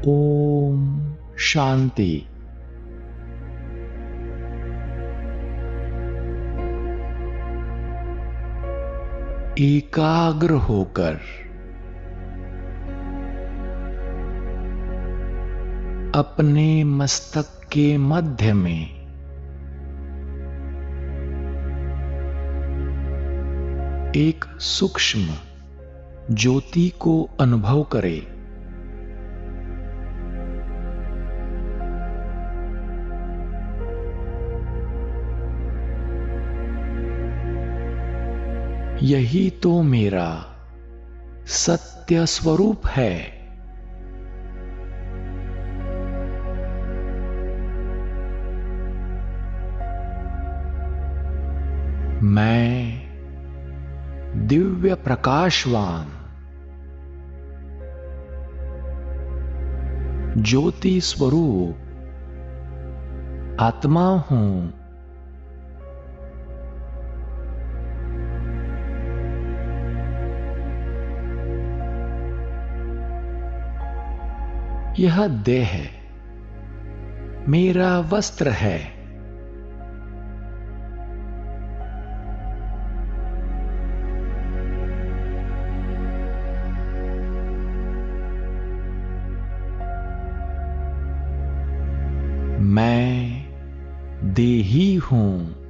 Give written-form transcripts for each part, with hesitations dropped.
ओम शांति। एकाग्र होकर अपने मस्तक के मध्य में एक सूक्ष्म ज्योति को अनुभव करें। यही तो मेरा सत्य स्वरूप है। मैं दिव्य प्रकाशवान ज्योति स्वरूप आत्मा हूं। यह देह मेरा वस्त्र है। मैं देही हूं।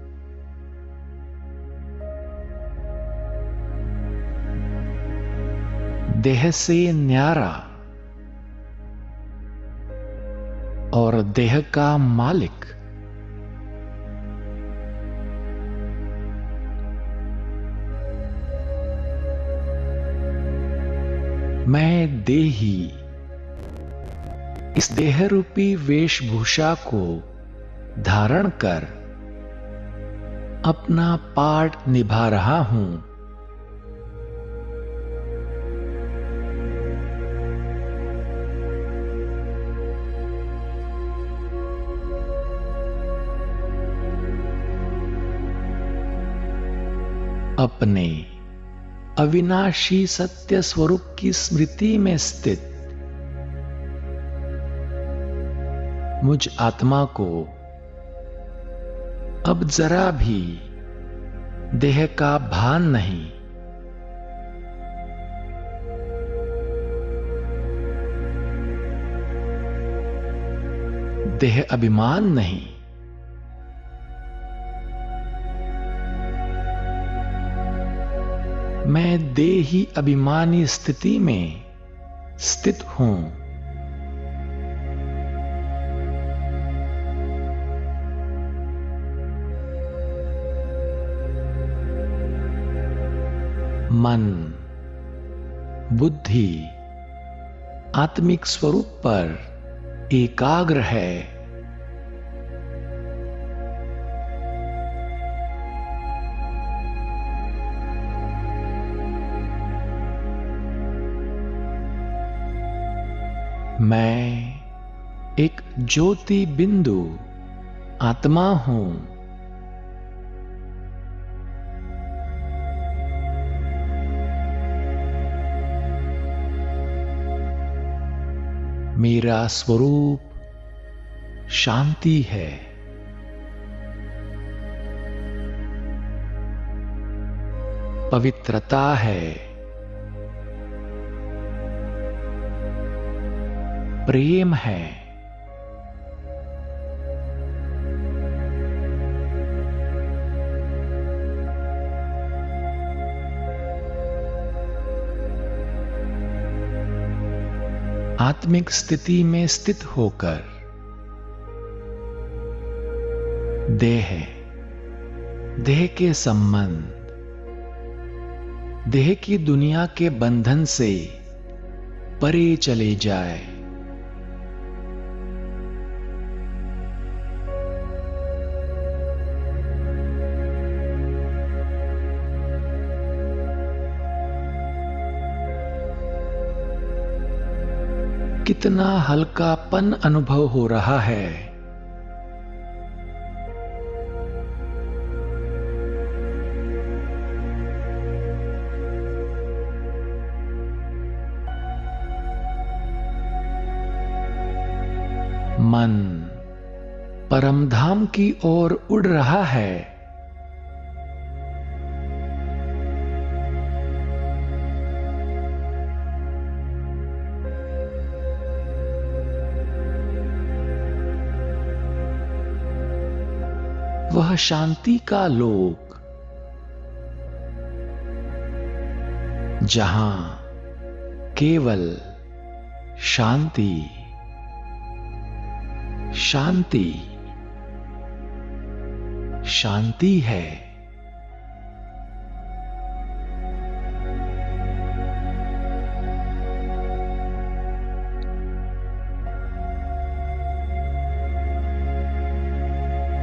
देह से न्यारा और देह का मालिक मैं देही इस देह रूपी वेशभूषा को धारण कर अपना पार्ट निभा रहा हूं। अपने अविनाशी सत्य स्वरूप की स्मृति में स्थित मुझ आत्मा को अब जरा भी देह का भान नहीं। देह अभिमान नहीं। मैं देही अभिमानी स्थिति में स्थित हूं। मन, बुद्धि आत्मिक स्वरूप पर एकाग्र है। मैं एक ज्योति बिंदु आत्मा हूं। मेरा स्वरूप शांति है। पवित्रता है। प्रेम है। आत्मिक स्थिति में स्थित होकर देह के संबंध, देह की दुनिया के बंधन से परे चले जाए। कितना हल्कापन अनुभव हो रहा है। मन परमधाम की ओर उड़ रहा है। वह शांति का लोक, जहां केवल शांति शांति शांति है।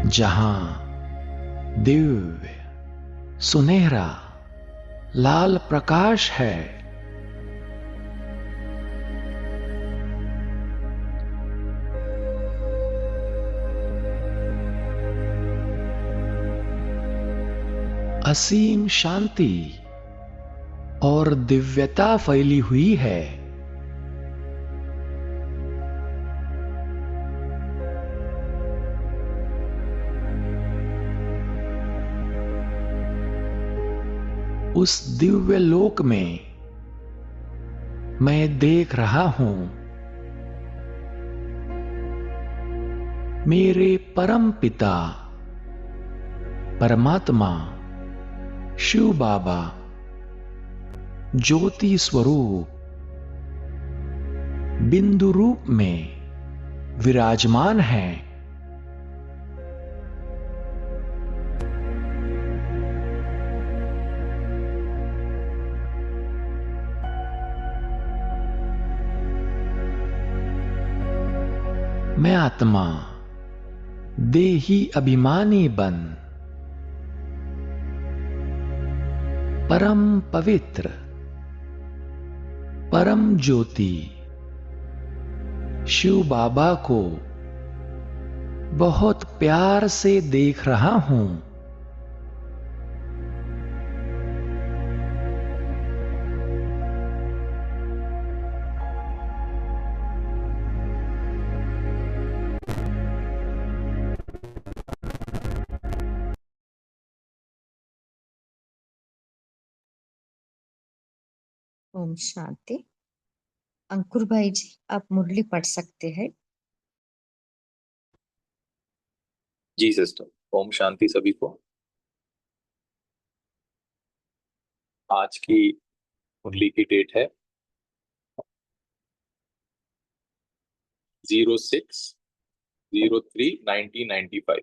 जहां दिव्य सुनहरा लाल प्रकाश है। असीम शांति और दिव्यता फैली हुई है। उस दिव्य लोक में मैं देख रहा हूं मेरे परम पिता परमात्मा शिव बाबा ज्योति स्वरूप बिंदु रूप में विराजमान हैं। मैं आत्मा देही अभिमानी बन परम पवित्र परम ज्योति शिव बाबा को बहुत प्यार से देख रहा हूं। ओम शांति। अंकुर भाई जी, आप मुरली पढ़ सकते हैं। जी सिस्टर, ओम शांति सभी को। आज की मुरली की डेट है 06/03/1995,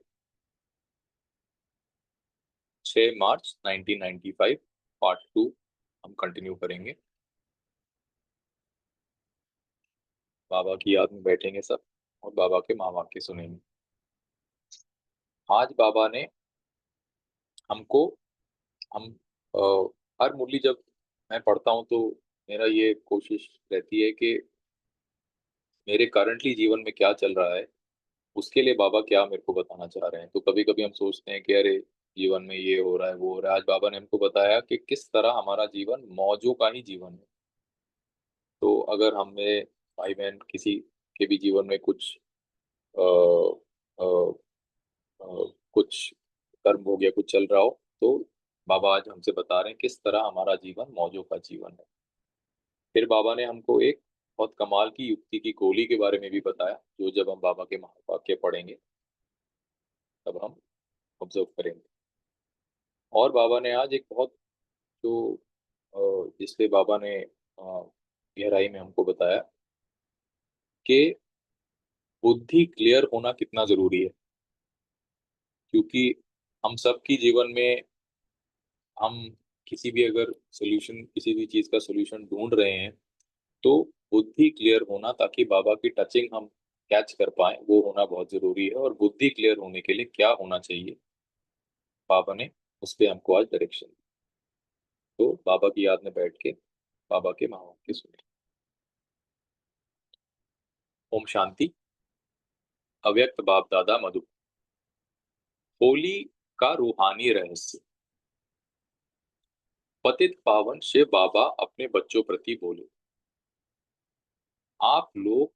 6 मार्च 1995। पार्ट 2 हम कंटिन्यू करेंगे। बाबा की याद में बैठेंगे सब और बाबा के महावाक्य सुनेंगे। आज बाबा ने हमको हम हर मुरली जब मैं पढ़ता हूँ तो मेरा ये कोशिश रहती है कि मेरे करंटली जीवन में क्या चल रहा है, उसके लिए बाबा क्या मेरे को बताना चाह रहे हैं। तो कभी कभी हम सोचते हैं कि अरे जीवन में ये हो रहा है वो हो रहा है। आज बाबा ने हमको बताया कि किस तरह हमारा जीवन मौजों का ही जीवन है। तो अगर हमें भाई बहन किसी के भी जीवन में कुछ आ, आ, कुछ कर्म हो गया, कुछ चल रहा हो, तो बाबा आज हमसे बता रहे हैं किस तरह हमारा जीवन मौजों का जीवन है। फिर बाबा ने हमको एक बहुत कमाल की युक्ति की गोली के बारे में भी बताया, जो जब हम बाबा के महावाक्य पढ़ेंगे तब हम ऑब्जर्व करेंगे। और बाबा ने आज एक बहुत जो जिसपे बाबा ने गहराई में हमको बताया कि बुद्धि क्लियर होना कितना जरूरी है। क्योंकि हम सबकी जीवन में हम किसी भी अगर सोल्यूशन, किसी भी चीज का सोल्यूशन ढूंढ रहे हैं, तो बुद्धि क्लियर होना, ताकि बाबा की टचिंग हम कैच कर पाए, वो होना बहुत जरूरी है। और बुद्धि क्लियर होने के लिए क्या होना चाहिए, बाबा ने उस पर हमको आज डायरेक्शन दी। तो बाबा की याद में बैठ के बाबा के महावाक्य सुने। ओम शांति। अव्यक्त बाप दादा मधु। होली का रूहानी रहस्य। पतित पावन शिव बाबा अपने बच्चों प्रति बोले, आप लोग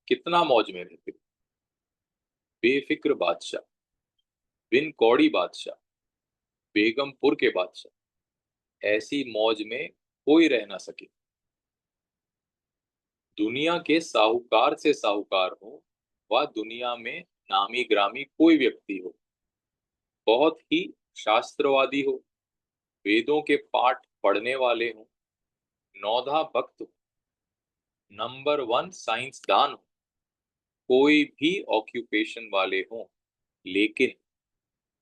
कितना मौज में रहते हो। बेफिक्र बादशाह, बिन कौड़ी बादशाह, बेगमपुर के बादशाह, ऐसी मौज में कोई रह ना सके। दुनिया के साहूकार से साहूकार हो, व दुनिया में नामी ग्रामी कोई व्यक्ति हो, बहुत ही शास्त्रवादी हो, वेदों के पाठ पढ़ने वाले हो, नौधा भक्त हो, नंबर 1 साइंसदान हो, कोई भी ऑक्यूपेशन वाले हो, लेकिन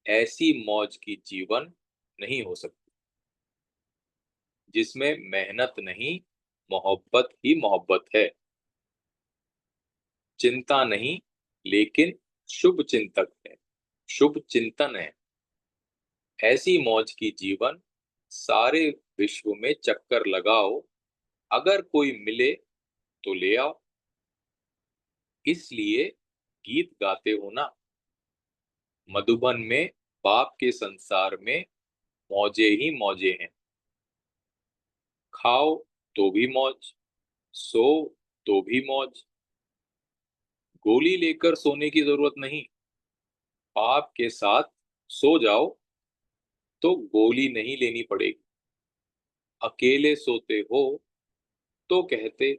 ऐसी मौज की जीवन नहीं हो सकती जिसमें मेहनत नहीं, मोहब्बत ही मोहब्बत है। चिंता नहीं, लेकिन शुभ चिंतक है, शुभ चिंतन है। ऐसी मौज की जीवन सारे विश्व में चक्कर लगाओ, अगर कोई मिले तो ले आओ। इसलिए गीत गाते हो ना, मधुबन में बाप के संसार में मौजे ही मौजे हैं। खाओ तो भी मौज, सो तो भी मौज। गोली लेकर सोने की जरूरत नहीं, बाप के साथ सो जाओ तो गोली नहीं लेनी पड़ेगी। अकेले सोते हो तो कहते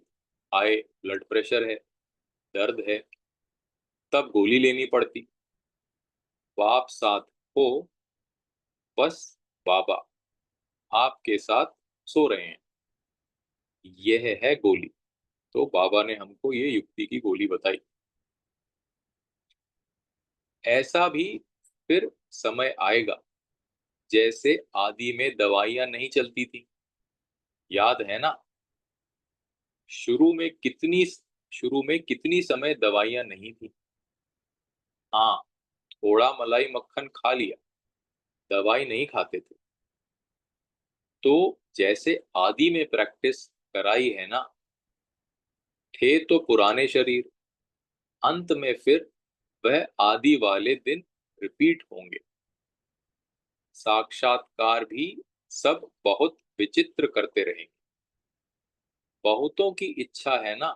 आए ब्लड प्रेशर है, दर्द है, तब गोली लेनी पड़ती। बाप साथ हो, बस बाबा आपके साथ सो रहे हैं, यह है गोली। तो बाबा ने हमको ये युक्ति की गोली बताई। ऐसा भी फिर समय आएगा, जैसे आदि में दवाइयां नहीं चलती थी, याद है ना? शुरू में कितनी समय दवाइयां नहीं थी। हाँ, थोड़ा मलाई मक्खन खा लिया, दवाई नहीं खाते थे। तो जैसे आदि में प्रैक्टिस कराई है ना, थे तो पुराने शरीर, अंत में फिर वह आदि वाले दिन रिपीट होंगे। साक्षात्कार भी सब बहुत विचित्र करते रहेंगे। बहुतों की इच्छा है ना,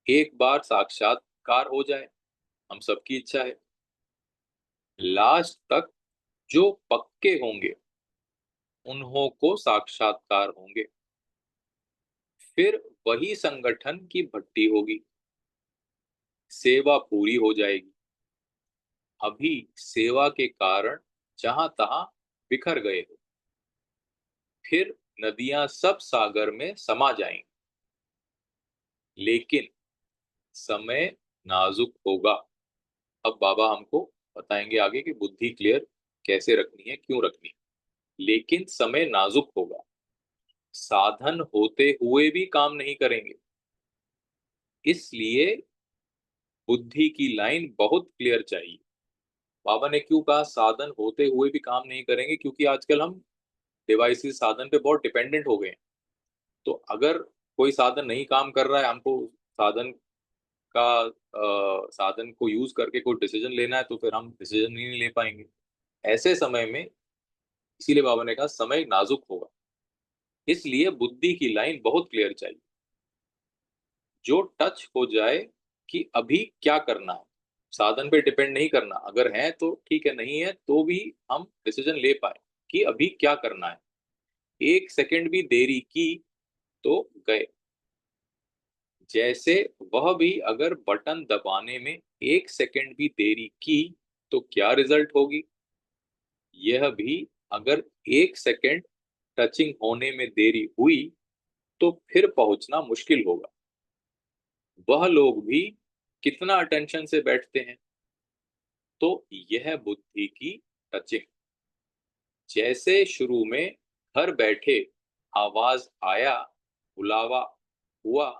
एक बार साक्षात्कार हो जाए, हम सबकी इच्छा है। लास्ट तक जो पक्के होंगे उन्हों को साक्षात्कार होंगे। फिर वही संगठन की भट्टी होगी, सेवा पूरी हो जाएगी। अभी सेवा के कारण जहां तहां बिखर गए हो, फिर नदियां सब सागर में समा जाएंगी। लेकिन समय नाजुक होगा। अब बाबा हमको बताएंगे आगे कि बुद्धि क्लियर कैसे रखनी है, क्यों रखनी है। लेकिन समय नाजुक होगा, साधन होते हुए भी काम नहीं करेंगे। इसलिए बुद्धि की लाइन बहुत क्लियर चाहिए। बाबा ने क्यों कहा साधन होते हुए भी काम नहीं करेंगे? क्योंकि आजकल हम डिवाइसेस साधन पे बहुत डिपेंडेंट हो गए हैं। तो अगर कोई साधन नहीं काम कर रहा है, हमको साधन साधन को यूज करके कोई डिसीजन लेना है, तो फिर हम डिसीजन ही नहीं ले पाएंगे ऐसे समय में। इसीलिए बाबा ने कहा समय नाजुक होगा, इसलिए बुद्धि की लाइन बहुत क्लियर चाहिए, जो टच हो जाए कि अभी क्या करना है। साधन पे डिपेंड नहीं करना, अगर है तो ठीक है, नहीं है तो भी हम डिसीजन ले पाए कि अभी क्या करना है। एक सेकंड भी देरी की तो गए। जैसे वह भी अगर बटन दबाने में एक सेकंड भी देरी की तो क्या रिजल्ट होगी, यह भी अगर एक सेकंड टचिंग होने में देरी हुई तो फिर पहुंचना मुश्किल होगा। वह लोग भी कितना अटेंशन से बैठते हैं। तो यह बुद्धि की टचिंग। जैसे शुरू में घर बैठे आवाज आया, बुलावा हुआ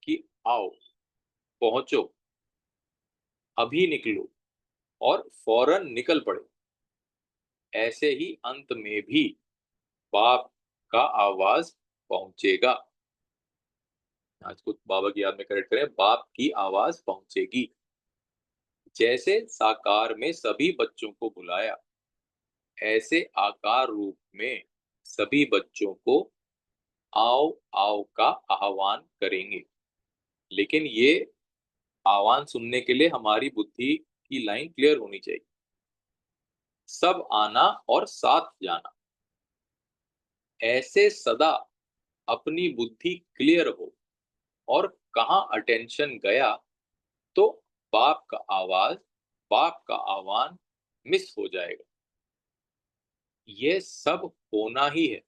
कि आओ, पहुंचो, अभी निकलो, और फौरन निकल पड़े। ऐसे ही अंत में भी बाप का आवाज पहुंचेगा। आज को बाबा की याद में करेक्ट करें, बाप की आवाज पहुंचेगी। जैसे साकार में सभी बच्चों को बुलाया, ऐसे आकार रूप में सभी बच्चों को आओ आओ का आह्वान करेंगे। लेकिन ये आह्वान सुनने के लिए हमारी बुद्धि की लाइन क्लियर होनी चाहिए। सब आना और साथ जाना। ऐसे सदा अपनी बुद्धि क्लियर हो और कहाँ अटेंशन गया तो बाप का आवाज, बाप का आह्वान मिस हो जाएगा। ये सब होना ही है।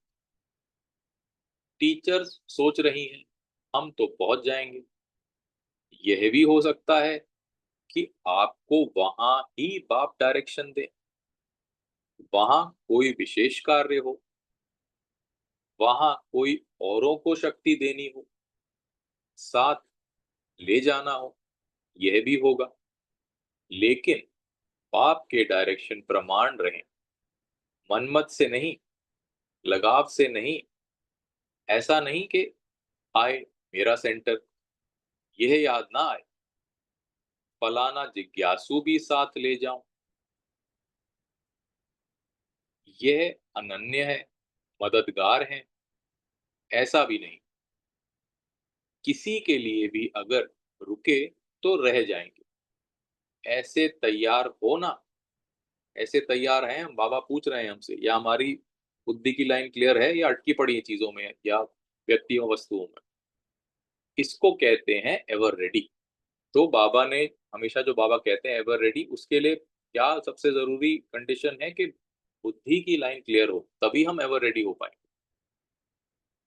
टीचर्स सोच रही हैं हम तो पहुंच जाएंगे। यह भी हो सकता है कि आपको वहां ही बाप डायरेक्शन दे, वहां कोई विशेष कार्य हो, वहां कोई औरों को शक्ति देनी हो, साथ ले जाना हो, यह भी होगा। लेकिन बाप के डायरेक्शन प्रमाण रहे, मनमत से नहीं, लगाव से नहीं। ऐसा नहीं कि आए मेरा सेंटर, यह याद ना आए, फलाना जिज्ञासु भी साथ ले जाऊं, यह अनन्य है, मददगार है, ऐसा भी नहीं। किसी के लिए भी अगर रुके तो रह जाएंगे। ऐसे तैयार हो ना, ऐसे तैयार हैं हम? बाबा पूछ रहे हैं हमसे, या हमारी बुद्धि की लाइन क्लियर है या अटकी पड़ी है चीजों में या व्यक्तियों वस्तुओं में? इसको कहते हैं एवर रेडी। तो बाबा ने हमेशा जो बाबा कहते हैं एवर रेडी, उसके लिए क्या सबसे जरूरी कंडीशन है कि बुद्धि की लाइन क्लियर हो, तभी हम एवर रेडी हो पाएंगे।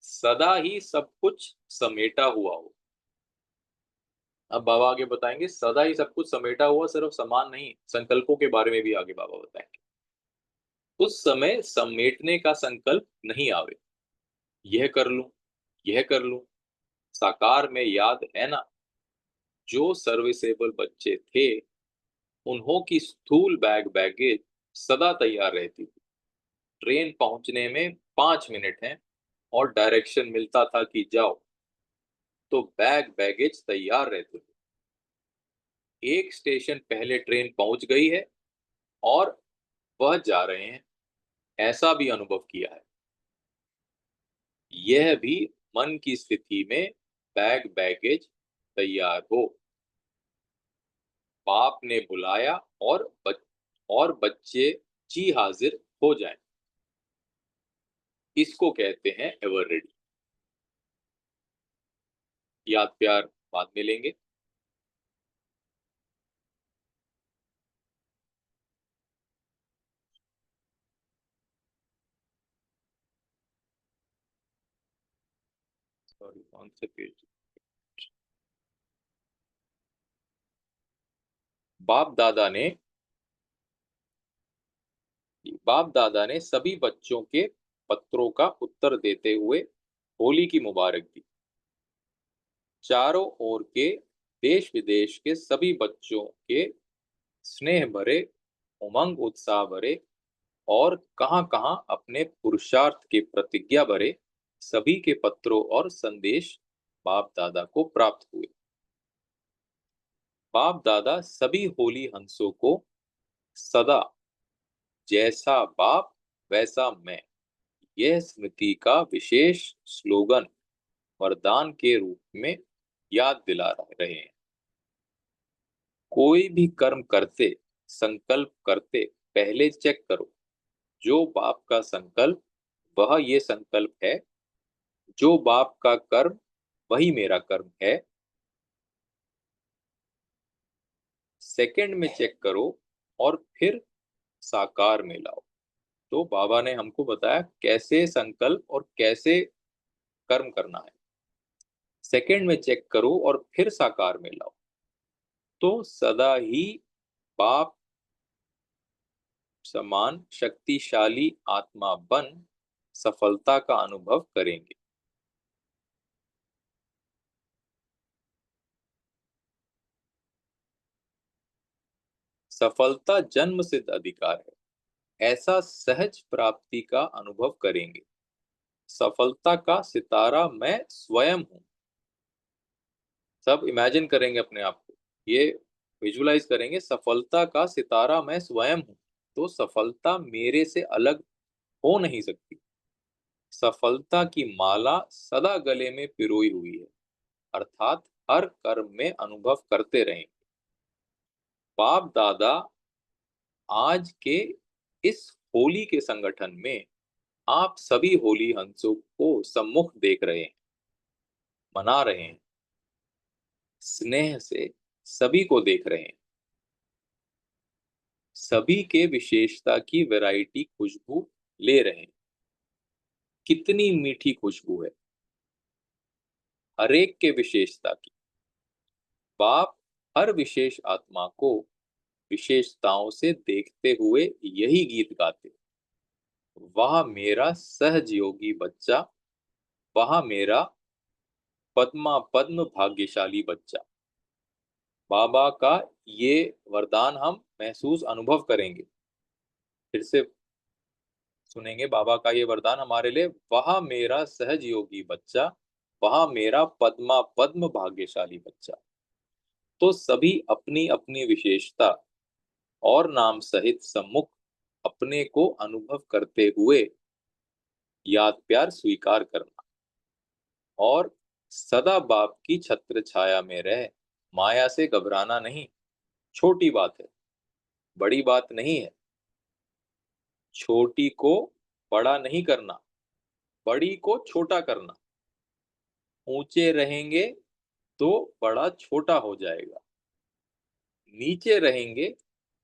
सदा ही सब कुछ समेटा हुआ हो। अब बाबा आगे बताएंगे सदा ही सब कुछ समेटा हुआ, सिर्फ समान नहीं, संकल्पों के बारे में भी आगे बाबा बताएंगे। उस समय समेटने का संकल्प नहीं आवे, यह कर लूं, यह कर लूं। साकार में याद है ना, जो सर्विसेबल बच्चे थे उन्हों की स्थूल बैगेज सदा तैयार रहती थी। ट्रेन पहुंचने में 5 मिनट हैं और डायरेक्शन मिलता था कि जाओ, तो बैगेज तैयार रहते थे। एक स्टेशन पहले ट्रेन पहुंच गई है और वह जा रहे हैं, ऐसा भी अनुभव किया है। यह भी मन की स्थिति में बैगेज तैयार हो। बाप ने बुलाया और बच्चे जी हाजिर हो जाएं। इसको कहते हैं एवर रेडी। याद प्यार बाद में लेंगे। सॉरी, कौन से पेज? बाप दादा ने सभी बच्चों के पत्रों का उत्तर देते हुए होली की मुबारक दी। चारों ओर के देश विदेश के सभी बच्चों के स्नेह भरे, उमंग उत्साह भरे और कहां कहां अपने पुरुषार्थ के प्रतिज्ञा भरे सभी के पत्रों और संदेश बाप दादा को प्राप्त हुए। बाप दादा सभी होली हंसों को सदा जैसा बाप वैसा मैं, यह स्मृति का विशेष स्लोगन वरदान के रूप में याद दिला रहे हैं। कोई भी कर्म करते, संकल्प करते पहले चेक करो, जो बाप का संकल्प वह ये संकल्प है, जो बाप का कर्म वही मेरा कर्म है। सेकंड में चेक करो और फिर साकार में लाओ। तो बाबा ने हमको बताया कैसे संकल्प और कैसे कर्म करना है। सेकंड में चेक करो और फिर साकार में लाओ, तो सदा ही बाप समान शक्तिशाली आत्मा बन सफलता का अनुभव करेंगे। सफलता जन्म सिद्ध अधिकार है, ऐसा सहज प्राप्ति का अनुभव करेंगे। सफलता का सितारा मैं स्वयं हूं। सब इमेजिन करेंगे अपने आप को, ये विजुलाइज करेंगे, सफलता का सितारा मैं स्वयं हूं। तो सफलता मेरे से अलग हो नहीं सकती। सफलता की माला सदा गले में पिरोई हुई है, अर्थात हर कर्म में अनुभव करते रहें। बाप दादा आज के इस होली के संगठन में आप सभी होली हंसों को सम्मुख देख रहे हैं, मना रहे हैं, स्नेह से सभी को देख रहे हैं। सभी के विशेषता की वैरायटी खुशबू ले रहे हैं। कितनी मीठी खुशबू है हर एक के विशेषता की। बाप हर विशेष आत्मा को विशेषताओं से देखते हुए यही गीत गाते, वह मेरा सहजयोगी बच्चा, वह मेरा पद्मा पद्म भाग्यशाली बच्चा। बाबा का ये वरदान हम महसूस अनुभव करेंगे। फिर से सुनेंगे बाबा का ये वरदान हमारे लिए, वह मेरा सहजयोगी बच्चा, वह मेरा पद्मा पद्म भाग्यशाली बच्चा। तो सभी अपनी अपनी विशेषता और नाम सहित सम्मुख अपने को अनुभव करते हुए याद प्यार स्वीकार करना और सदा बाप की छत्र छाया में रह माया से घबराना नहीं। छोटी बात है, बड़ी बात नहीं है। छोटी को बड़ा नहीं करना, बड़ी को छोटा करना। ऊंचे रहेंगे तो बड़ा छोटा हो जाएगा, नीचे रहेंगे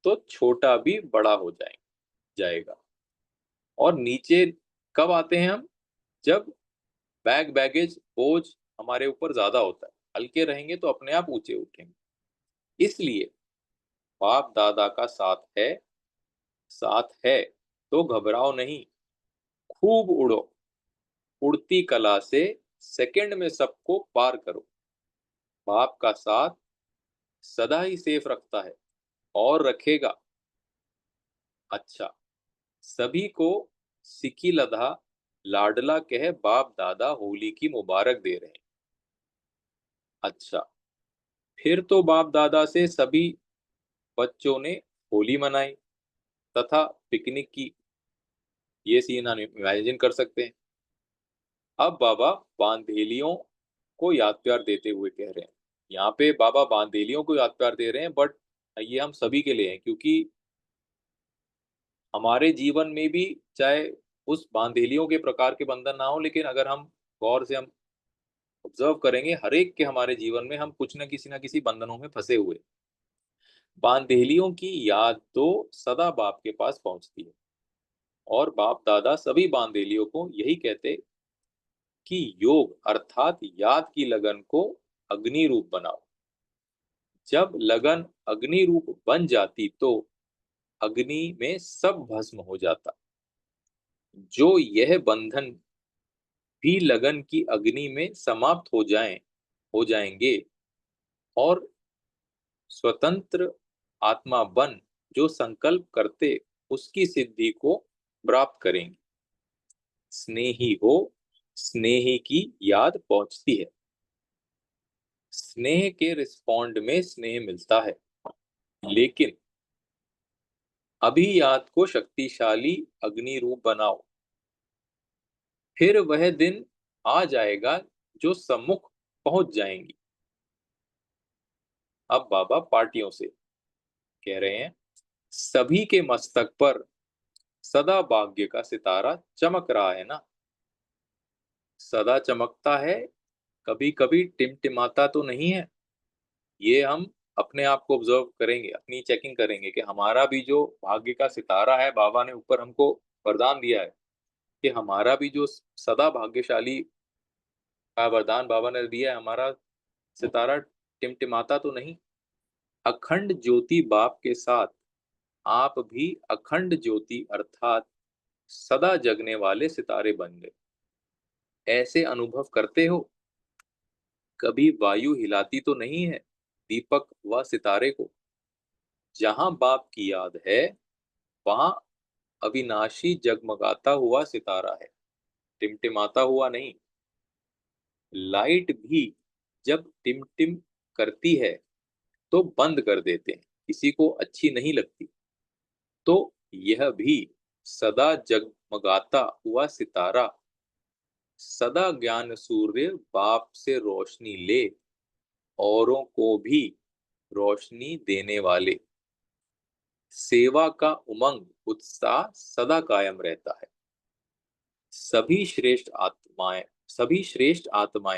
तो छोटा भी बड़ा हो जाएगा। और नीचे कब आते हैं हम? जब बैगेज बोझ हमारे ऊपर ज्यादा होता है। हल्के रहेंगे तो अपने आप ऊंचे उठेंगे। इसलिए बाप दादा का साथ है तो घबराओ नहीं, खूब उड़ो। उड़ती कला से सेकंड में सबको पार करो। बाप का साथ सदा ही सेफ रखता है और रखेगा। अच्छा, सभी को सिकी लधा लाडला कह बाप दादा होली की मुबारक दे रहे हैं। अच्छा, फिर तो बाप दादा से सभी बच्चों ने होली मनाई तथा पिकनिक की। ये सीन हम इमेजिन कर सकते हैं। अब बाबा बांधेलियों को याद प्यार देते हुए कह रहे हैं। यहाँ पे बाबा बांधेलियों को याद प्यार दे रहे हैं, बट ये हम सभी के लिए हैं, क्योंकि हमारे जीवन में भी चाहे उस बांधेलियों के प्रकार के बंधन ना हो, लेकिन अगर हम गौर से हम ऑब्जर्व करेंगे, हर एक के हमारे जीवन में हम कुछ न किसी बंधनों में फंसे हुए। बांधेलियों की याद तो सदा बाप के पास पहुंचती है और बाप दादा सभी बांधेलियों को यही कहते कि योग अर्थात याद की लगन को अग्नि रूप बनाओ। जब लगन अग्नि रूप बन जाती तो अग्नि में सब भस्म हो जाता। जो यह बंधन भी लगन की अग्नि में समाप्त हो जाएंगे और स्वतंत्र आत्मा बन जो संकल्प करते उसकी सिद्धि को प्राप्त करेंगे। स्नेही हो, स्नेही की याद पहुंचती है। स्नेह के रिस्पॉन्ड में स्नेह मिलता है, लेकिन अभी याद को शक्तिशाली अग्नि रूप बनाओ। फिर वह दिन आ जाएगा जो सम्मुख पहुंच जाएंगी। अब बाबा पार्टियों से कह रहे हैं, सभी के मस्तक पर सदा भाग्य का सितारा चमक रहा है ना। सदा चमकता है, कभी कभी टिमटिमाता तो नहीं है। ये हम अपने आप को ऑब्जर्व करेंगे, अपनी चेकिंग करेंगे कि हमारा भी जो भाग्य का सितारा है, बाबा ने ऊपर हमको वरदान दिया है कि हमारा भी जो सदा भाग्यशाली का वरदान बाबा ने दिया है, हमारा सितारा टिमटिमाता तो नहीं। अखंड ज्योति बाप के साथ आप भी अखंड ज्योति अर्थात सदा जगने वाले सितारे बन गए। ऐसे अनुभव करते हो? कभी वायु हिलाती तो नहीं है दीपक व सितारे को? जहां बाप की याद है वहां अविनाशी जगमगाता हुआ सितारा है, टिमटिमाता हुआ नहीं। लाइट भी जब टिमटिम करती है तो बंद कर देते हैं, किसी को अच्छी नहीं लगती। तो यह भी सदा जगमगाता हुआ सितारा, सदा ज्ञान सूर्य बाप से रोशनी ले औरों को भी रोशनी देने वाले सेवा का उमंग उत्साह सदा कायम रहता है। सभी श्रेष्ठ आत्माएं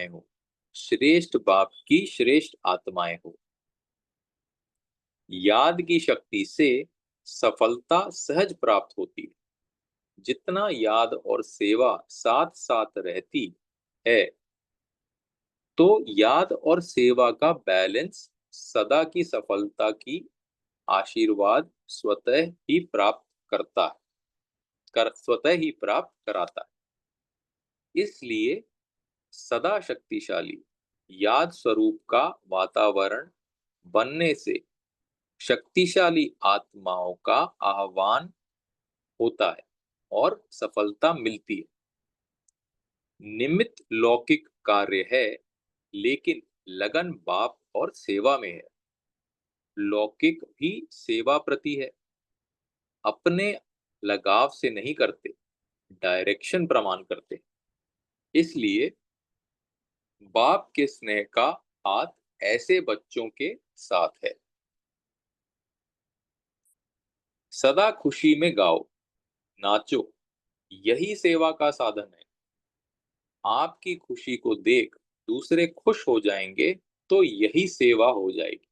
हो, श्रेष्ठ बाप की श्रेष्ठ आत्माएं हो। याद की शक्ति से सफलता सहज प्राप्त होती है। जितना याद और सेवा साथ साथ रहती है, तो याद और सेवा का बैलेंस सदा की सफलता की आशीर्वाद स्वतः ही प्राप्त कराता है। इसलिए सदा शक्तिशाली याद स्वरूप का वातावरण बनने से शक्तिशाली आत्माओं का आह्वान होता है और सफलता मिलती है। निमित्त लौकिक कार्य है, लेकिन लगन बाप और सेवा में है। लौकिक भी सेवा प्रति है, अपने लगाव से नहीं करते, डायरेक्शन प्रमाण करते। इसलिए बाप के स्नेह का हाथ ऐसे बच्चों के साथ है। सदा खुशी में गाओ, नाचो, यही सेवा का साधन है। आपकी खुशी को देख दूसरे खुश हो जाएंगे तो यही सेवा हो जाएगी।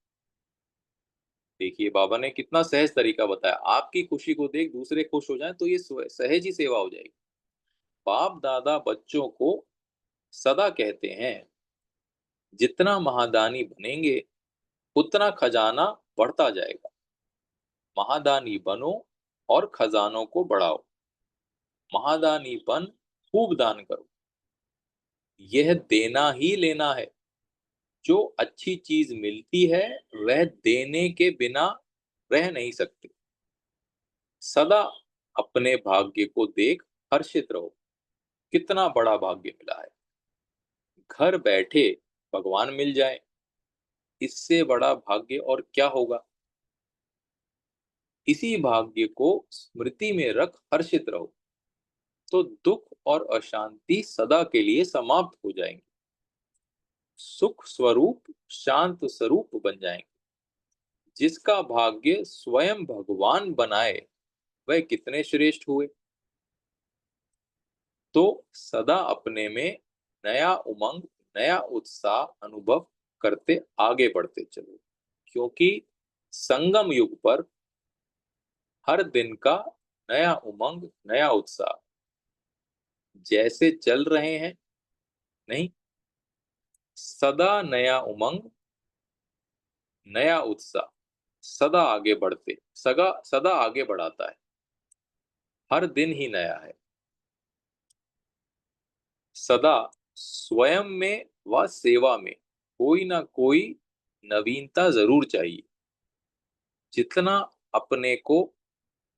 देखिए बाबा ने कितना सहज तरीका बताया। आपकी खुशी को देख दूसरे खुश हो जाएं तो ये सहज ही सेवा हो जाएगी। बाप दादा बच्चों को सदा कहते हैं, जितना महादानी बनेंगे उतना खजाना बढ़ता जाएगा। महादानी बनो और खजानों को बढ़ाओ। महादानी बन खूब दान करो। यह देना ही लेना है। जो अच्छी चीज मिलती है वह देने के बिना रह नहीं सकती। सदा अपने भाग्य को देख हर्षित रहो। कितना बड़ा भाग्य मिला है। घर बैठे भगवान मिल जाए, इससे बड़ा भाग्य और क्या होगा। इसी भाग्य को स्मृति में रख हर्षित रहो, तो दुख और अशांति सदा के लिए समाप्त हो जाएंगे। सुख स्वरूप शांत स्वरूप बन जाएंगे। जिसका भाग्य स्वयं भगवान बनाए वह कितने श्रेष्ठ हुए। तो सदा अपने में नया उमंग, नया उत्साह अनुभव करते आगे बढ़ते चलो, क्योंकि संगम युग पर हर दिन का नया उमंग, नया उत्साह जैसे चल रहे हैं, नहीं, सदा नया उमंग, नया उत्साह सदा आगे बढ़ते सदा आगे बढ़ाता है। हर दिन ही नया है। सदा स्वयं में व सेवा में कोई ना कोई नवीनता जरूर चाहिए। जितना अपने को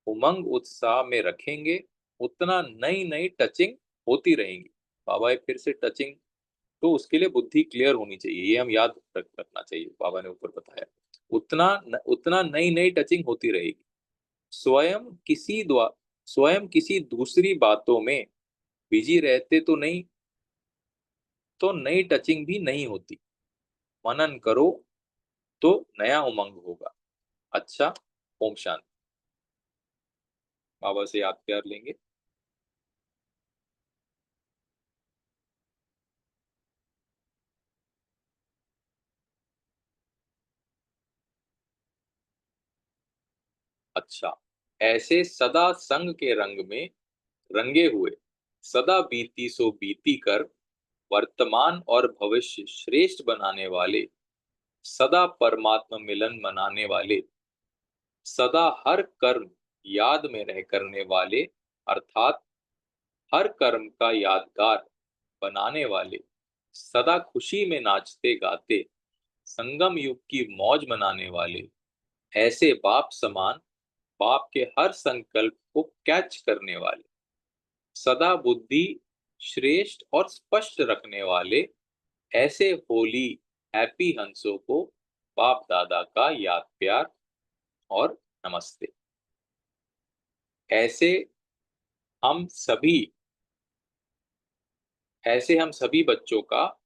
उमंग उत्साह में रखेंगे उतना नई नई टचिंग होती रहेंगी। बाबा ये फिर से टचिंग, तो उसके लिए बुद्धि क्लियर होनी चाहिए, ये हम याद रखना चाहिए। बाबा ने ऊपर बताया उतना नई नई टचिंग होती रहेगी। स्वयं किसी दूसरी बातों में बिजी रहते तो नहीं, तो नई टचिंग भी नहीं होती। मनन करो तो नया उमंग होगा। अच्छा, ओम शांति। बाबा से याद प्यार लेंगे। अच्छा, ऐसे सदा संग के रंग में रंगे हुए, सदा बीती सो बीती कर वर्तमान और भविष्य श्रेष्ठ बनाने वाले, सदा परमात्मा मिलन मनाने वाले, सदा हर कर्म याद में रह करने वाले, अर्थात हर कर्म का यादगार बनाने वाले, सदा खुशी में नाचते गाते संगम युग की मौज मनाने वाले, ऐसे बाप समान बाप के हर संकल्प को कैच करने वाले, सदा बुद्धि श्रेष्ठ और स्पष्ट रखने वाले, ऐसे होली हैप्पी हंसों को बाप दादा का याद प्यार और नमस्ते। ऐसे हम सभी बच्चों का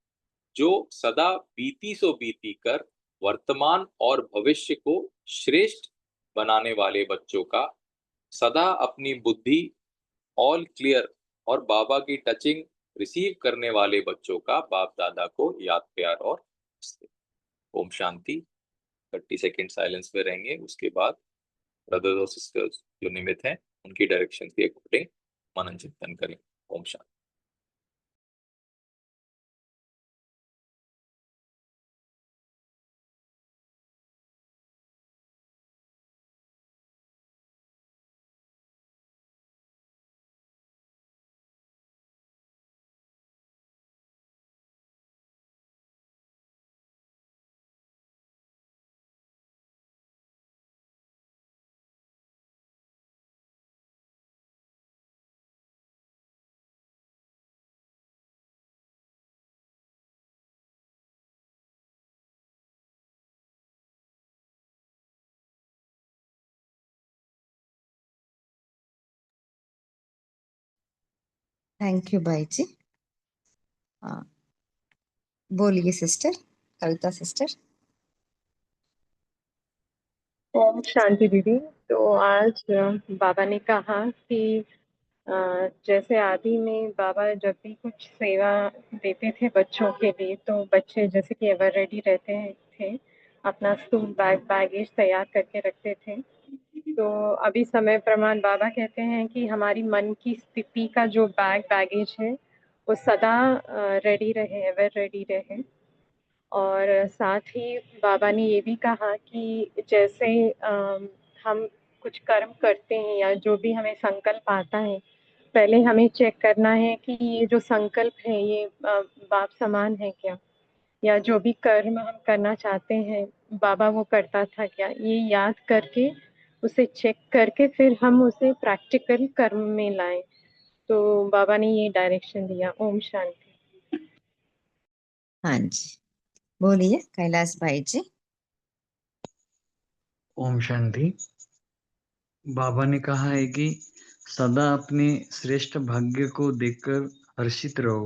जो सदा बीती सो बीती कर वर्तमान और भविष्य को श्रेष्ठ बनाने वाले बच्चों का, सदा अपनी बुद्धि ऑल क्लियर और बाबा की टचिंग रिसीव करने वाले बच्चों का बाप दादा को याद प्यार और नमस्ते। ओम शांति। 30 सेकेंड साइलेंस में रहेंगे, उसके बाद ब्रदर्स और सिस्टर्स जो निमित्त हैं उनकी डायरेक्शन के अकॉर्डिंग मनन चिंतन करें। ओम शांति। थैंक यू भाई जी। हाँ, बोलिए सिस्टर, कविता सिस्टर। ओम शांति दीदी। तो आज बाबा ने कहा कि जैसे आदि में बाबा जब भी कुछ सेवा देते थे बच्चों के लिए, तो बच्चे जैसे कि एवर रेडी रहते थे, अपना स्कूल बैगेज तैयार करके रखते थे। तो अभी समय प्रमाण बाबा कहते हैं कि हमारी मन की स्थिति का जो बैगेज है वो सदा रेडी रहे, एवर रेडी रहे। और साथ ही बाबा ने ये भी कहा कि जैसे हम कुछ कर्म करते हैं या जो भी हमें संकल्प आता है, पहले हमें चेक करना है कि ये जो संकल्प है ये बाप समान है क्या, या जो भी कर्म हम करना चाहते हैं बाबा वो करता था क्या, ये याद करके उसे चेक करके फिर हम उसे प्रैक्टिकल कर्म में लाएं। तो बाबा ने ये डायरेक्शन दिया। ओम शांति। हाँ जी, बोलिए कैलाश भाई जी। ओम शांति। बाबा ने कहा है कि सदा अपने श्रेष्ठ भाग्य को देखकर हर्षित रहो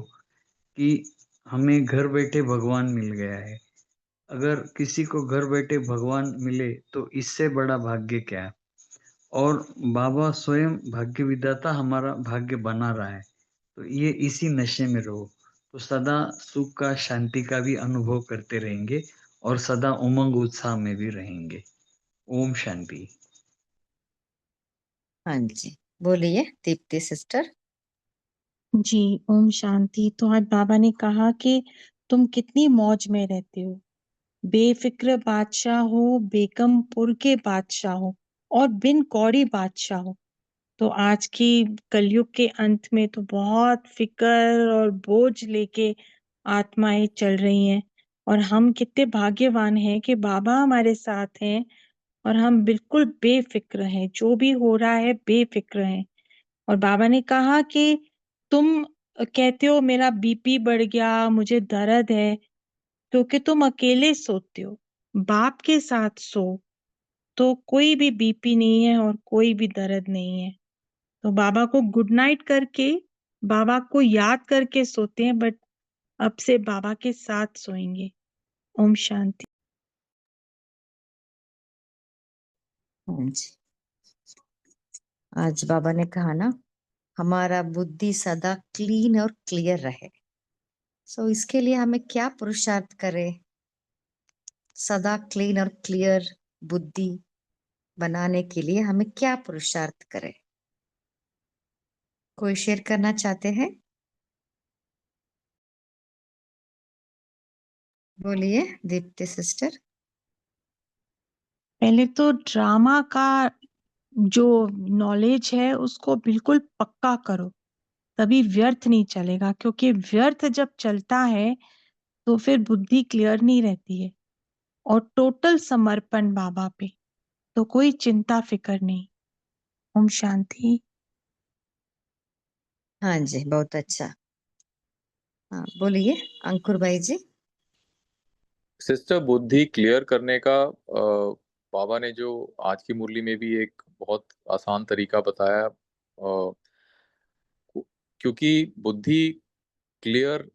कि हमें घर बैठे भगवान मिल गया है। अगर किसी को घर बैठे भगवान मिले तो इससे बड़ा भाग्य क्या है। और बाबा स्वयं भाग्य विधाता हमारा भाग्य बना रहा है, तो ये इसी नशे में रहो तो सदा सुख का, शांति का भी अनुभव करते रहेंगे और सदा उमंग उत्साह में भी रहेंगे। ओम शांति। हाँ जी, बोलिए दीप्ति सिस्टर। जी, ओम शांति। तो आज बाबा ने कहा कि तुम कितनी मौज में रहते हो, बेफिक्र बादशाह हो, बेगमपुर के बादशाह हो और बिन कौड़ी बादशाह हो। तो आज की कलयुग के अंत में तो बहुत फिक्र और बोझ लेके आत्माएं चल रही हैं, और हम कितने भाग्यवान हैं कि बाबा हमारे साथ हैं और हम बिल्कुल बेफिक्र हैं, जो भी हो रहा है बेफिक्र हैं। और बाबा ने कहा कि तुम कहते हो मेरा बीपी बढ़ गया, मुझे दर्द है, क्योंकि तुम अकेले सोते हो। बाप के साथ सो तो कोई भी बीपी नहीं है और कोई भी दर्द नहीं है। तो बाबा को गुड नाइट करके, बाबा को याद करके सोते हैं, बट अब से बाबा के साथ सोएंगे। ओम शांति। हाँ जी, आज बाबा ने कहा ना, हमारा बुद्धि सदा क्लीन और क्लियर रहे। सो इसके लिए हमें क्या पुरुषार्थ करें? सदा क्लीन और क्लियर बुद्धि बनाने के लिए हमें क्या पुरुषार्थ करें? कोई शेयर करना चाहते हैं? बोलिए दीप्ति सिस्टर। पहले तो ड्रामा का जो नॉलेज है उसको बिल्कुल पक्का करो, तभी व्यर्थ नहीं चलेगा, क्योंकि व्यर्थ जब चलता है तो फिर बुद्धि क्लियर नहीं रहती है। और टोटल समर्पण बाबा पे, तो कोई चिंता फिकर नहीं। ओम शांति। हाँ जी, बहुत अच्छा। हाँ, बोलिए अंकुर भाई जी। सिस्टर, बुद्धि क्लियर करने का बाबा ने जो आज की मुरली में भी एक बहुत आसान तरीका बताया, क्योंकि बुद्धि क्लियर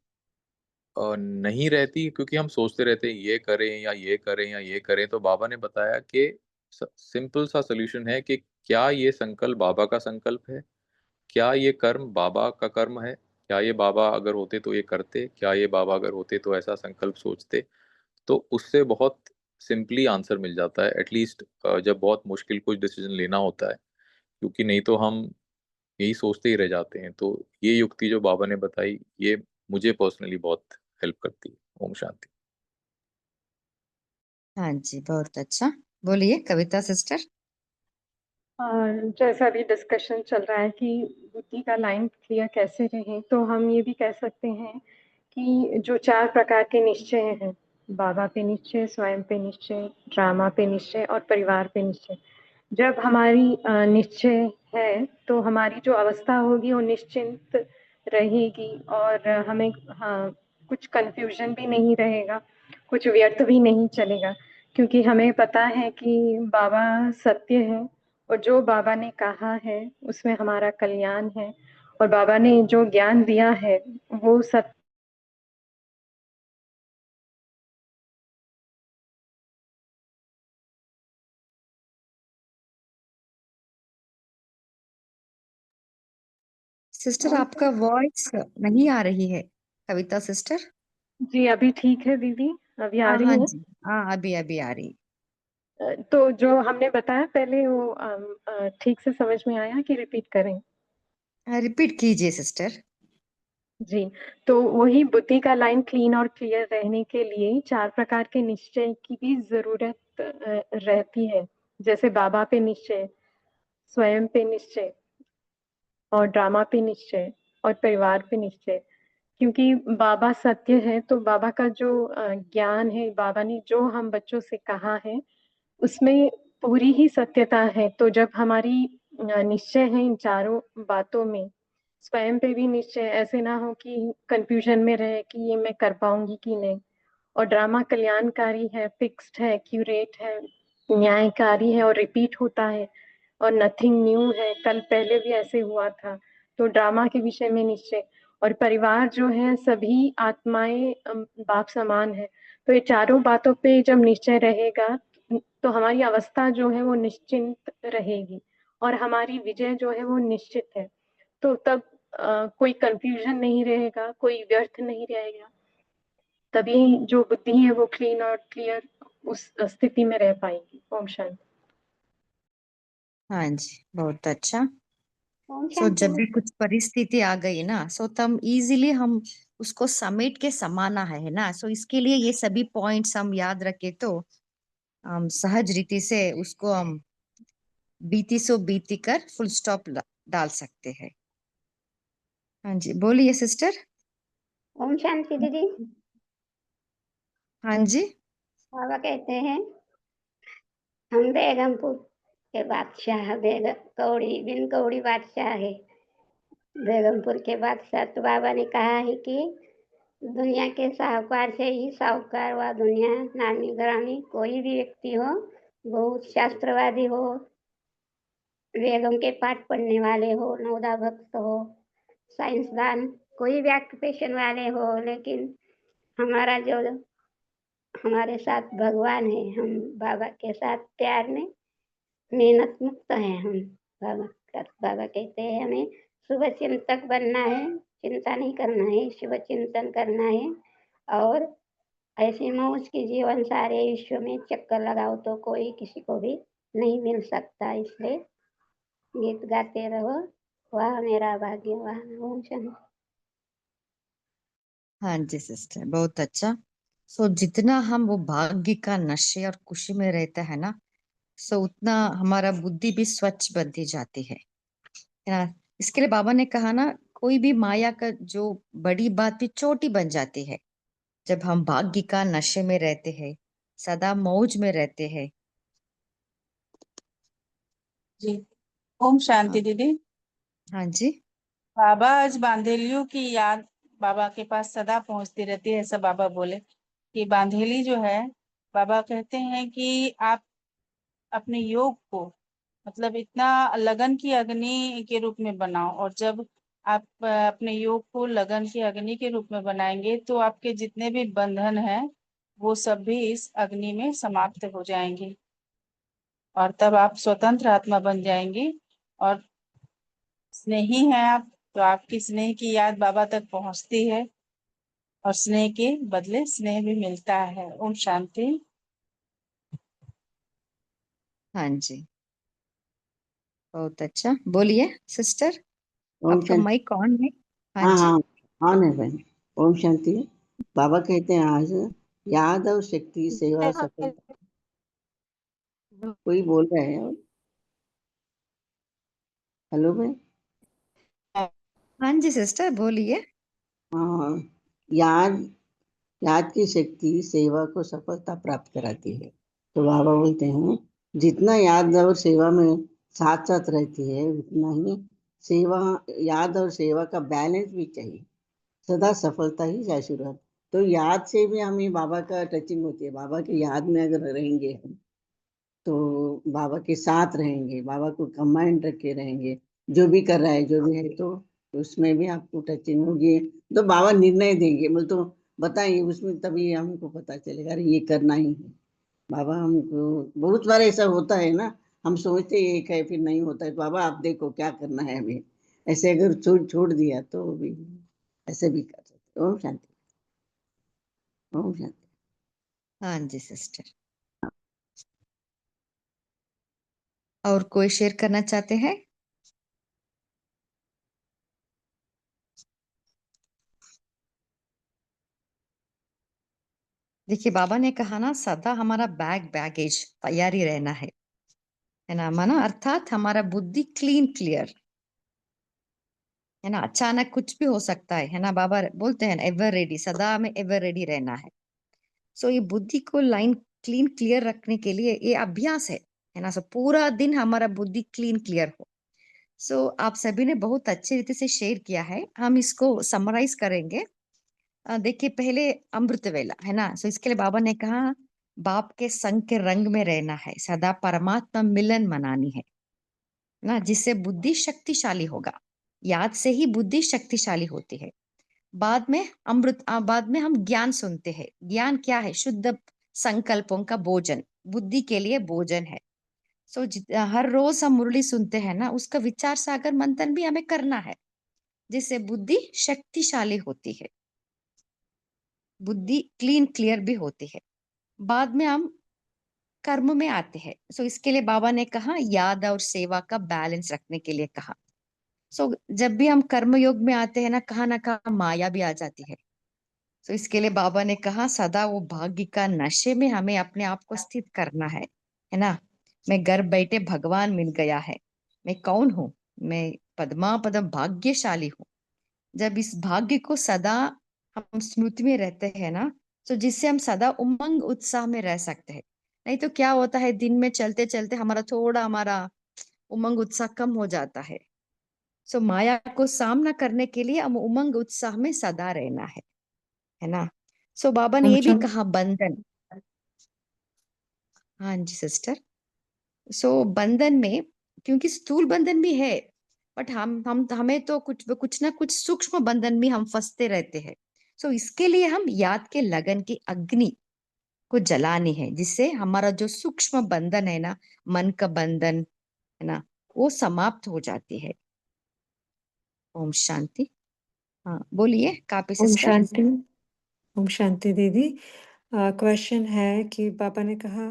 नहीं रहती, क्योंकि हम सोचते रहते हैं ये करें या ये करें या ये करें। तो बाबा ने बताया कि सिंपल सा सोल्यूशन है कि क्या ये संकल्प बाबा का संकल्प है, क्या ये कर्म बाबा का कर्म है, क्या ये बाबा अगर होते तो ये करते, क्या ये बाबा अगर होते तो ऐसा संकल्प सोचते। तो उससे बहुत सिंपली आंसर मिल जाता है एटलीस्ट, जब बहुत मुश्किल कुछ डिसीजन लेना होता है, क्योंकि नहीं तो हम यही सोचते ही रह जाते हैं। तो ये युक्ति जो बाबा ने बताई, ये मुझे पर्सनली बहुत हेल्प करती है। ओम शांति। हाँ जी, बहुत अच्छा। बोलिए कविता सिस्टर। जैसा अभी डिस्कशन चल रहा है कि बुद्धि का लाइन क्लियर कैसे रहे, तो हम ये भी कह सकते हैं कि जो 4 प्रकार के निश्चय हैं, बाबा पे निश्चय, स्वयं पे निश्चय, ड्रामा पे निश्चय और परिवार पे निश्चय। जब हमारी निश्चय है तो हमारी जो अवस्था होगी वो निश्चिंत रहेगी और हमें कुछ कंफ्यूजन भी नहीं रहेगा, कुछ व्यर्थ भी नहीं चलेगा, क्योंकि हमें पता है कि बाबा सत्य है और जो बाबा ने कहा है उसमें हमारा कल्याण है और बाबा ने जो ज्ञान दिया है वो सत्य। सिस्टर आपका वॉइस नहीं आ रही है कविता सिस्टर। जी अभी ठीक है दीदी, अभी आ हाँ हाँ रही है। जी, हाँ अभी अभी आ रही। तो जो हमने बताया पहले वो ठीक से समझ में आया कि रिपीट करें? रिपीट कीजिए सिस्टर। जी, तो वही बुद्धि का लाइन क्लीन और क्लियर रहने के लिए 4 प्रकार के निश्चय की भी ज़रूरत रहती है। जैसे बाबा पे निश्चय, स्वयं पे निश्चय और ड्रामा पे निश्चय और परिवार पे निश्चय। क्योंकि बाबा सत्य है, तो बाबा का जो ज्ञान है, बाबा ने जो हम बच्चों से कहा है, उसमें पूरी ही सत्यता है। तो जब हमारी निश्चय है इन चारों बातों में, स्वयं पे भी निश्चय, ऐसे ना हो कि कंफ्यूजन में रहे कि ये मैं कर पाऊंगी कि नहीं। और ड्रामा कल्याणकारी है, फिक्स्ड है, एक्यूरेट है, न्यायकारी है और रिपीट होता है और नथिंग न्यू है, कल पहले भी ऐसे हुआ था। तो ड्रामा के विषय में निश्चय। और परिवार जो है सभी आत्माएं बाप समान है। तो ये चारों बातों पे जब निश्चय रहेगा तो हमारी अवस्था जो है वो निश्चिंत रहेगी और हमारी विजय जो है वो निश्चित है। तो तब कोई कंफ्यूजन नहीं रहेगा, कोई व्यर्थ नहीं रहेगा, तभी जो बुद्धि है वो क्लीन और क्लियर उस स्थिति में रह पाएगी। ओम शांति। हाँ जी, बहुत अच्छा। ओम सो शांति। जब भी कुछ परिस्थिति आ गई ना, सो तब इजीली हम उसको समेट के समाना है ना। सो इसके लिए ये सभी पॉइंट्स हम याद रखे तो हम सहज रीति से उसको हम बीती सो बीती कर फुल स्टॉप डाल सकते हैं। हाँ जी, बोलिए सिस्टर। ओम शांति दीदी। हाँ जी। बाबा कहते हैं हम बेगमपुर के बादशाह, कौड़ी बिन कौड़ी बादशाह है। बेगमपुर के बादशाह, तो बाबा ने कहा है कि दुनिया के साहूकार से ही साहूकार व दुनिया नामी ग्रामी कोई भी व्यक्ति हो, बहुत शास्त्रवादी हो, वेदों के पाठ पढ़ने वाले हो, नवदा भक्त हो, साइंसदान, कोई भी ऑक्यूपेशन वाले हो, लेकिन हमारा जो हमारे साथ भगवान है, हम बाबा के साथ प्यार में मेहनत मुक्त है हम। बाबा कहते हैं हमें शुभ चिंतक बनना है, चिंता नहीं करना है, शुभ चिंतन करना है और ऐसी मौज की जीवन सारे विश्व में चक्कर लगाओ तो कोई किसी को भी नहीं मिल सकता। इसलिए गीत गाते रहो, वाह मेरा भाग्य वाह। ओम शांति। हाँ जी सिस्टर, बहुत अच्छा। सो जितना हम वो भाग्य का नशे और खुशी में रहता है ना, सो उतना हमारा बुद्धि भी स्वच्छ बनती जाती है ना। इसके लिए बाबा ने कहा ना, कोई भी माया का जो बड़ी बात भी छोटी बन जाती है जब हम भाग्य का नशे में रहते हैं, सदा मौज में रहते हैं। जी ओम शांति हाँ, दीदी। हाँ जी। बाबा आज बांधेलियों की याद बाबा के पास सदा पहुंचती रहती है। ऐसा बाबा बोले कि बांधेली जो है, बाबा कहते हैं कि आप अपने योग को मतलब इतना लगन की अग्नि के रूप में बनाओ, और जब आप अपने योग को लगन की अग्नि के रूप में बनाएंगे तो आपके जितने भी बंधन हैं वो सब भी इस अग्नि में समाप्त हो जाएंगे। और तब आप स्वतंत्र आत्मा बन जाएंगी। और स्नेही हैं आप, तो आपकी स्नेह की याद बाबा तक पहुंचती है और स्नेह के बदले स्नेह भी मिलता है। ओम शांति। हाँ जी, बहुत अच्छा। बोलिए सिस्टर, ओम आपका शांति। माइक ऑन है। हाँ हाँ जी। हाँ, ऑन है बहन। ओम शांति। बाबा कहते हैं आज याद और शक्ति सेवा सफलता। कोई बोल रहा है? हेलो भाई। हाँ जी सिस्टर, बोलिए। हाँ, याद याद की शक्ति सेवा को सफलता प्राप्त कराती है। तो बाबा बोलते हैं जितना याद और सेवा में साथ साथ रहती है उतना ही सेवा, याद और सेवा का बैलेंस भी चाहिए। सदा सफलता ही आशीर्वाद। तो याद से भी हमें बाबा का टचिंग होती है। बाबा की याद में अगर रहेंगे हम तो बाबा के साथ रहेंगे, बाबा को कमांड रख के रहेंगे, जो भी कर रहा है जो भी है तो उसमें भी आपको टचिंग होगी। तो बाबा निर्णय देंगे, मतलब तो बताएंगे उसमें, तभी हमको पता चलेगा अरे ये करना ही है। बाबा हमको बहुत बार ऐसा होता है ना, हम सोचते एक है फिर नहीं होता है, तो बाबा आप देखो क्या करना है हमें। ऐसे अगर छोड़ छोड़ दिया तो भी ऐसे भी कर सकते। ओम शांति। ओम शांति। हाँ जी सिस्टर, और कोई शेयर करना चाहते हैं? देखिए, बाबा ने कहा ना, सदा हमारा बैगेज तैयारी रहना है ना। माना अर्थात हमारा बुद्धि क्लीन क्लियर, है ना। अचानक कुछ भी हो सकता है ना। बाबा बोलते हैं एवर रेडी, सदा में एवर रेडी रहना है। सो ये बुद्धि को लाइन क्लीन क्लियर रखने के लिए ये अभ्यास है ना। सो पूरा दिन हमारा बुद्धि क्लीन क्लियर हो। सो आप सभी ने बहुत अच्छी रीति से शेयर किया है, हम इसको समराइज करेंगे। देखिए, पहले अमृत वेला है ना। सो इसके लिए बाबा ने कहा बाप के संग के रंग में रहना है, सदा परमात्मा मिलन मनानी है ना, जिससे बुद्धि शक्तिशाली होगा। याद से ही बुद्धि शक्तिशाली होती है। बाद में बाद में हम ज्ञान सुनते हैं। ज्ञान क्या है? शुद्ध संकल्पों का भोजन, बुद्धि के लिए भोजन है। सो हर रोज हम मुरली सुनते हैं ना, उसका विचार सागर मंथन भी हमें करना है, जिससे बुद्धि शक्तिशाली होती है, बुद्धि क्लीन क्लियर भी होती है। बाद में हम कर्म में आते हैं। सो इसके लिए बाबा ने कहा याद और सेवा का बैलेंस रखने के लिए कहा। सो जब भी हम कर्म योग में आते हैं ना कहा माया भी आ जाती है। सो इसके लिए बाबा ने कहा सदा वो भाग्य का नशे में हमें अपने आप को स्थित करना है ना। मैं घर बैठे भगवान मिल गया है। मैं कौन हूँ? मैं पद्मा पदम भाग्यशाली हूँ। जब इस भाग्य को सदा हम स्मृति में रहते हैं ना, तो जिससे हम सदा उमंग उत्साह में रह सकते हैं। नहीं तो क्या होता है, दिन में चलते चलते हमारा उमंग उत्साह कम हो जाता है। सो माया को सामना करने के लिए हम उमंग उत्साह में सदा रहना है ना। सो बाबा ने ओम ये भी शांति। कहा बंधन। हाँ जी सिस्टर। सो बंधन में, क्योंकि स्थूल बंधन भी है, बट हम हमें तो कुछ ना कुछ सूक्ष्म बंधन में हम फंसते रहते हैं। सो इसके लिए हम याद के लगन की अग्नि को जलानी है, जिससे हमारा जो सूक्ष्म बंधन है ना, मन का बंधन है ना, वो समाप्त हो जाती है। ओम शांति। हाँ बोलिए कापी ओम सिस्टर। शांति। ओम शांति दीदी। क्वेश्चन है कि पापा ने कहा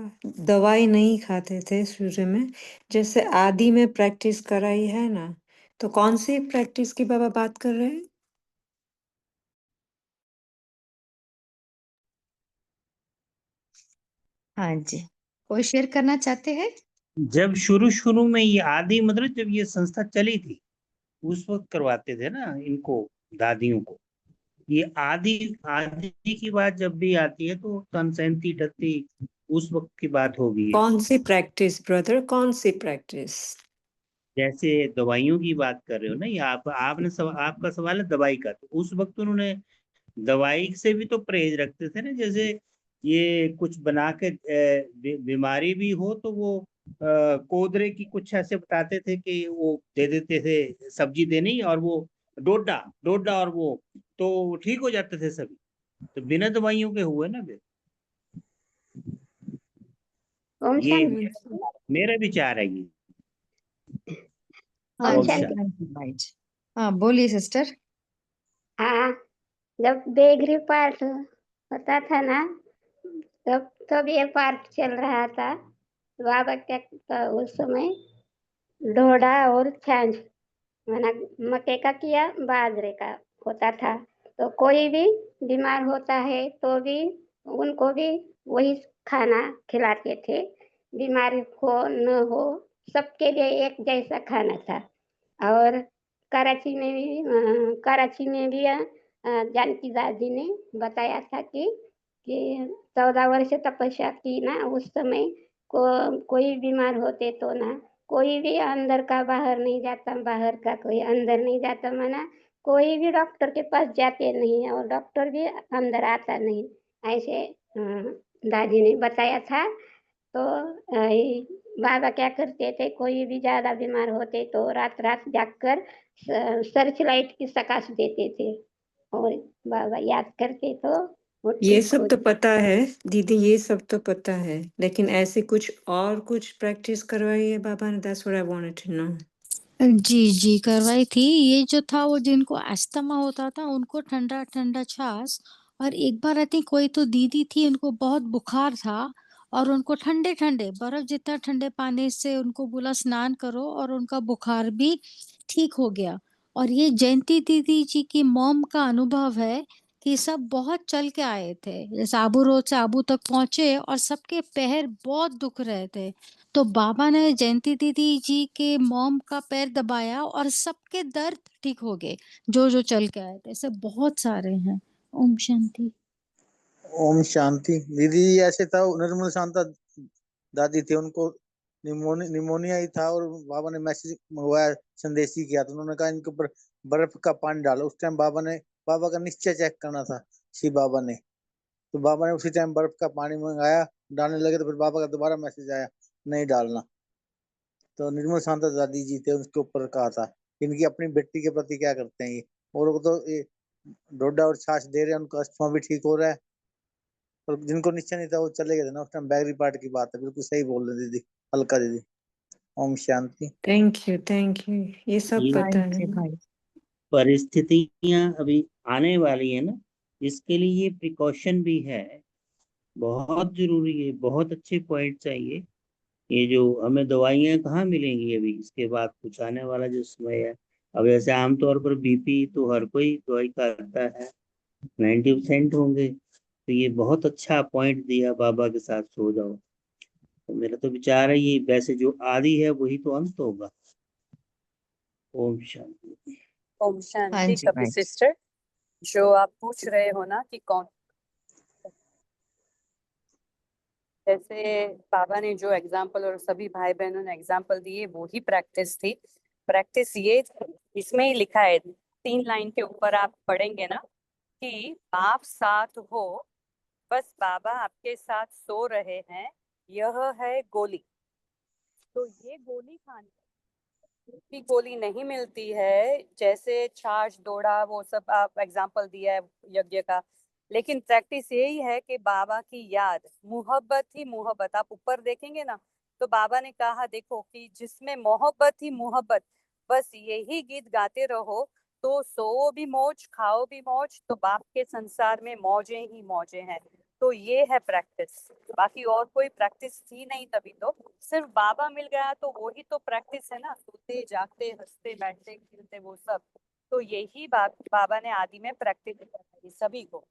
दवाई नहीं खाते थे शुरू में, जैसे आदि में प्रैक्टिस कराई है ना, तो कौन सी प्रैक्टिस की पापा बात कर रहे हैं? हाँ जी, कोई शेयर करना चाहते हैं? जब शुरू शुरू में ये आदि मतलब जब ये संस्था चली थी उस वक्त करवाते थे ना इनको, दादियों को। ये आदि आदि की बात जब भी आती है तो सन 37-38 उस वक्त की बात होगी। कौन सी प्रैक्टिस ब्रदर, कौन सी प्रैक्टिस? जैसे दवाइयों की बात कर रहे हो ना, ये आपका सवाल है दवाई का, तो उस वक्त उन्होंने दवाई से भी तो परहेज रखते थे ना। जैसे ये कुछ बना के बीमारी भी हो तो वो कोदरे की कुछ ऐसे बताते थे कि वो दे देते थे, सब्जी देनी, और वो डोडा डोडा और वो तो ठीक हो जाते थे सभी। तो बिना दवाइयों के हुए ना फिर ओम ये। शांति। मेरा विचार है ये। हाँ ओम ओम जी, शांति। शांति। राइट। हाँ बोलिए सिस्टर। हाँ, जब बेगरी पाठ होता था ना, तब ये पाठ चल रहा था। बाबा क्या उस समय ढोडा और छाछ, माना मक्के का किया बाजरे का होता था। तो कोई भी बीमार होता है तो भी उनको भी वही खाना खिलाते थे, बीमारी हो न हो सबके लिए एक जैसा खाना था। और कराची में भी जानकी दादी ने बताया था कि 14 वर्ष तपस्या की ना, उस समय कोई बीमार होते तो ना, कोई भी अंदर का बाहर नहीं जाता, बाहर का कोई अंदर नहीं जाता, माना कोई भी डॉक्टर के पास जाते नहीं और डॉक्टर भी अंदर आता नहीं, ऐसे दादी ने बताया था। तो बाबा क्या करते थे, कोई भी ज्यादा बीमार होते तो रात रात जागकर सर्च लाइट की प्रकाश देते थे और बाबा याद करते तो वो ये ठीक सब हो तो जाते। पता है दीदी, ये सब तो पता है, लेकिन ऐसे कुछ प्रैक्टिस करवाई है बाबा ने? That's what I wanted to know. जी, जी, करवाई थी। ये जो था वो जिनको अस्थमा होता था उनको ठंडा-ठंडा छाछ, और एक बार आई थिंक कोई तो दीदी थी उनको बहुत बुखार था और उनको ठंडे-ठंडे बर्फ जितना ठंडे पानी से उनको बोला स्नान करो और उनका बुखार भी ठीक हो गया। और ये जयंती दीदी जी की मॉम का अनुभव है कि सब बहुत चल के आए थे। जैसे आबू रोड से आबू तक पहुँचे और सबके पैर बहुत दुख रहे थे। तो बाबा ने जयंती दीदी जी के मॉम का पैर दबाया और सबके दर्द ठीक हो गए, जो चल के आए थे। ऐसे बहुत सारे हैं। ओम शांति। ओम शांति। दीदी ऐसे था, निर्मल शांता दादी थी, उनको निमोनिया ही था और बाबा ने मैसेज मंगवाया, संदेशी किया, तो उन्होंने कहा इनके ऊपर बर्फ का पानी डालो। उस टाइम बाबा का निश्चय चेक करना था शिव बाबा ने, तो बाबा ने उसी टाइम बर्फ का पानी मंगाया, डालने लगे तो फिर बाबा का दोबारा मैसेज आया नहीं डालना। तो निर्मल शांता दादी जी थे, उसके ऊपर कहा था इनकी अपनी बेटी के प्रति क्या करते हैं ये, और वो तो ये डोडा और छाछ दे रहे हैं, उनका अस्थमा भी ठीक हो रहा है। और जिनको निश्चय नहीं था वो चले गए थे ना, उस टाइम बैगरी पार्ट की बात है, बिल्कुल सही बोल रहे दीदी, अलका दीदी। ओम शांति। थैंक यू, ये सब ये पता है। परिस्थितियां अभी आने वाली है ना, इसके लिए ये प्रिकॉशन भी है, बहुत जरूरी है। बहुत अच्छे पॉइंट चाहिए। ये जो हमें दवाइयां कहाँ मिलेंगी अभी इसके बाद, कुछ आने वाला जो समय है। अब ऐसे आमतौर पर बीपी तो हर कोई दवाई खाता है, 90% होंगे। तो ये बहुत अच्छा पॉइंट दिया, बाबा के साथ सो जाओ। तो मेरा तो विचार है ये वैसे जो आदि है वही तो अंत होगा। ओम शांति। ओम हाँ शांति। जी, कपि राइट। सिस्टर, जो आप पूछ रहे हो ना कि कौन, जैसे बाबा ने जो एग्जाम्पल और सभी भाई बहनों ने एग्जाम्पल दिए वो ही प्रैक्टिस थी। प्रैक्टिस ये इसमें ही लिखा है, 3 लाइन के ऊपर आप पढ़ेंगे ना कि आप साथ हो, बस बाबा आपके साथ सो रहे हैं, यह है गोली। तो ये गोली खाने की गोली नहीं मिलती है, जैसे छाछ दौड़ा वो सब आप एग्जाम्पल दिया है यज्ञ का, लेकिन प्रैक्टिस यही है कि बाबा की याद, मोहब्बत ही मोहब्बत। आप ऊपर देखेंगे ना तो बाबा ने कहा देखो कि जिसमें मोहब्बत ही मोहब्बत, बस यही गीत गाते रहो तो सो भी मौज खाओ भी मौज, तो बाप के संसार में मौजें ही मौजें हैं। तो ये है प्रैक्टिस, बाकी और कोई प्रैक्टिस थी नहीं, तभी तो सिर्फ बाबा मिल गया तो वही तो प्रैक्टिस है ना, सोते जागते हंसते बैठते खेलते वो सब। तो यही बाबा ने आदि में प्रैक्टिस कराई सभी को,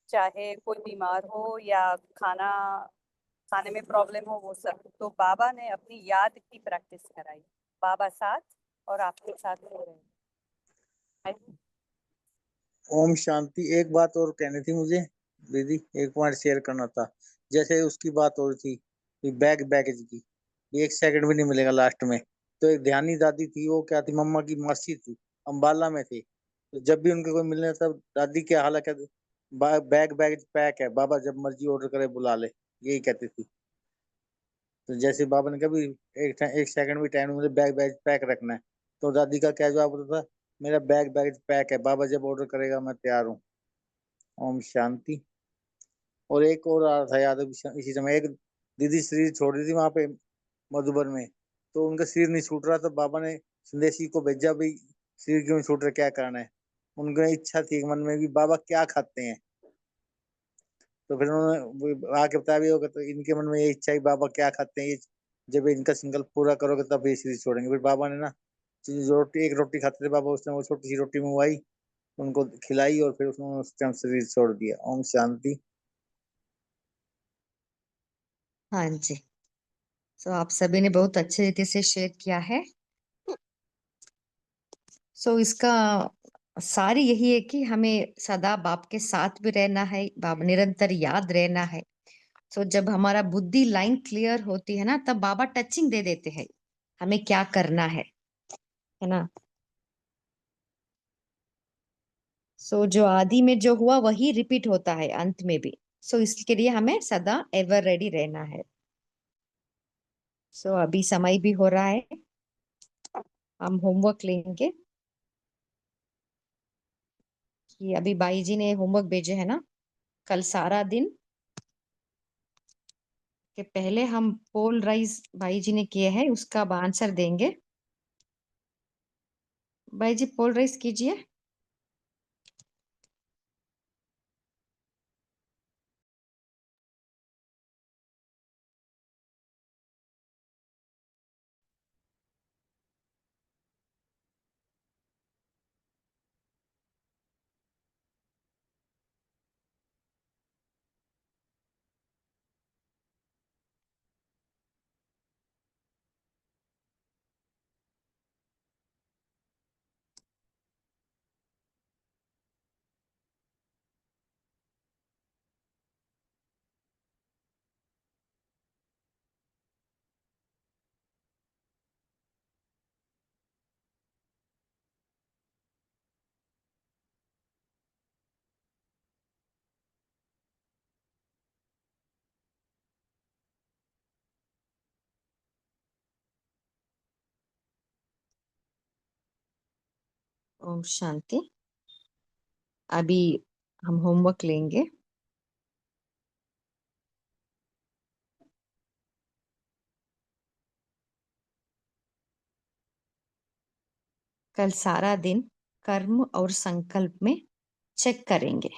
चाहे कोई बीमार हो या खाने में प्रॉब्लम हो वो सब। तो बाबा ने अपनी याद की प्रैक्टिस कराई, बाबा साथ और आपके साथ हो रहे हैं। ओम शांति। एक बात और कहनी थी मुझे दीदी, एक पॉइंट शेयर करना था। जैसे उसकी बात हो रही थी कि बैगेज की, एक सेकंड भी नहीं मिलेगा लास्ट में। तो एक ध्यानी दादी थी, वो क्या थी, मम्मा की मासी थी, अंबाला में थी। तो जब भी उनके कोई मिलने तब दादी क्या हाल है, बैगेज पैक है, बाबा जब मर्जी ऑर्डर करे बुला ले, यही कहती थी। तो जैसे बाबा ने कभी एक सेकंड भी टाइम मुझे बैगेज पैक रखना है, तो दादी का क्या जवाब होता था, मेरा बैगेज पैक है, बाबा जब ऑर्डर करेगा मैं तैयार हूँ। ओम शांति। और एक और आ रहा था याद इसी समय, एक दीदी शरीर छोड़ रही थी वहां पे मधुबन में, तो उनका सिर नहीं छूट रहा, तो बाबा ने संदेशी को भेजा, भाई सिर क्यों नहीं छूट रहा, क्या कारण है। उनकी इच्छा थी मन में भी बाबा क्या खाते हैं, तो फिर उन्होंने आके बताया भी होगा, तो इनके मन में ये इच्छा है बाबा क्या खाते हैं, ये जब इनका संकल्प पूरा करोगे तब ये सीरीज छोड़ेंगे। फिर बाबा ने ना जो रोटी, एक रोटी खाते थे बाबा, उसने वो छोटी सी रोटी मंगवाई, उनको खिलाई, और फिर उसने उस टाइम शरीर छोड़ दिया। ओम शांति। हाँ जी, सो आप सभी ने बहुत अच्छे रीति से शेयर किया है। सो इसका सारी यही है कि हमें सदा बाप के साथ भी रहना है, बाप निरंतर याद रहना है। सो जब हमारा बुद्धि लाइन क्लियर होती है ना, तब बाबा टचिंग दे देते हैं हमें क्या करना है ना। सो जो आदि में जो हुआ वही रिपीट होता है अंत में भी। सो इसके लिए हमें सदा एवर रेडी रहना है। सो अभी समय भी हो रहा है, हम होमवर्क लेंगे। कि अभी बाई जी ने होमवर्क भेजे है ना, कल सारा दिन के पहले हम पोल राइज भाई जी ने किए हैं, उसका अब आंसर देंगे। भाई जी पोल राइज कीजिए। ओम शांति। अभी हम होमवर्क लेंगे। कल सारा दिन कर्म और संकल्प में चेक करेंगे,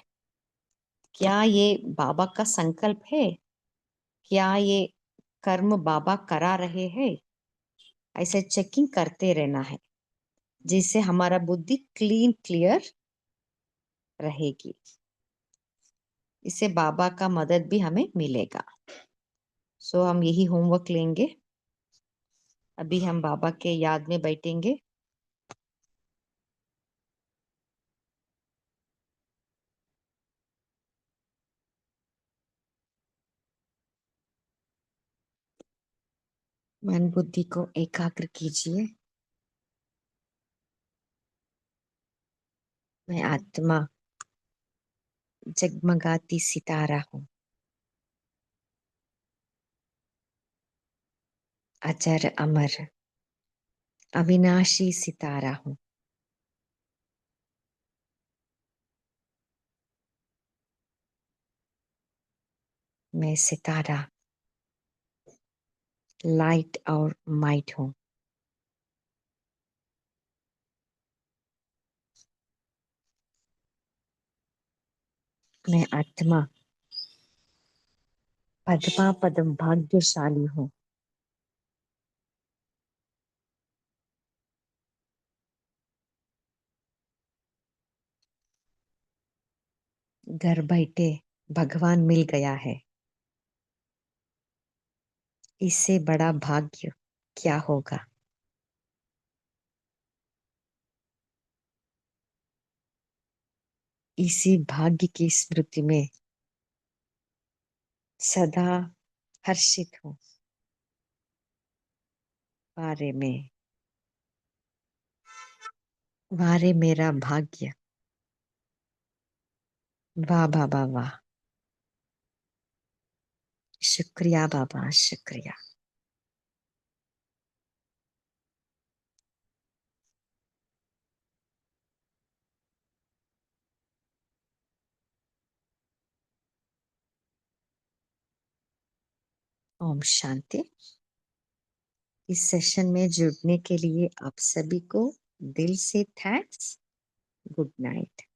क्या ये बाबा का संकल्प है, क्या ये कर्म बाबा करा रहे हैं। ऐसे चेकिंग करते रहना है, जिससे हमारा बुद्धि क्लीन क्लियर रहेगी। इससे बाबा का मदद भी हमें मिलेगा। सो हम यही होमवर्क लेंगे। अभी हम बाबा के याद में बैठेंगे। मन बुद्धि को एकाग्र कीजिए। मैं आत्मा जगमगाती सितारा हूँ, अजर अमर अविनाशी सितारा हूँ। मैं सितारा लाइट और माइट हूँ। मैं आत्मा पद्मा पदम भाग्यशाली हूँ। घर बैठे भगवान मिल गया है, इससे बड़ा भाग्य क्या होगा। इसी भाग्य की स्मृति में सदा हर्षित हूँ। वारे में वारे मेरा भाग्य, वाह बाबा वाह। शुक्रिया बाबा शुक्रिया। ओम शांति। इस सेशन में जुड़ने के लिए आप सभी को दिल से थैंक्स। Good night.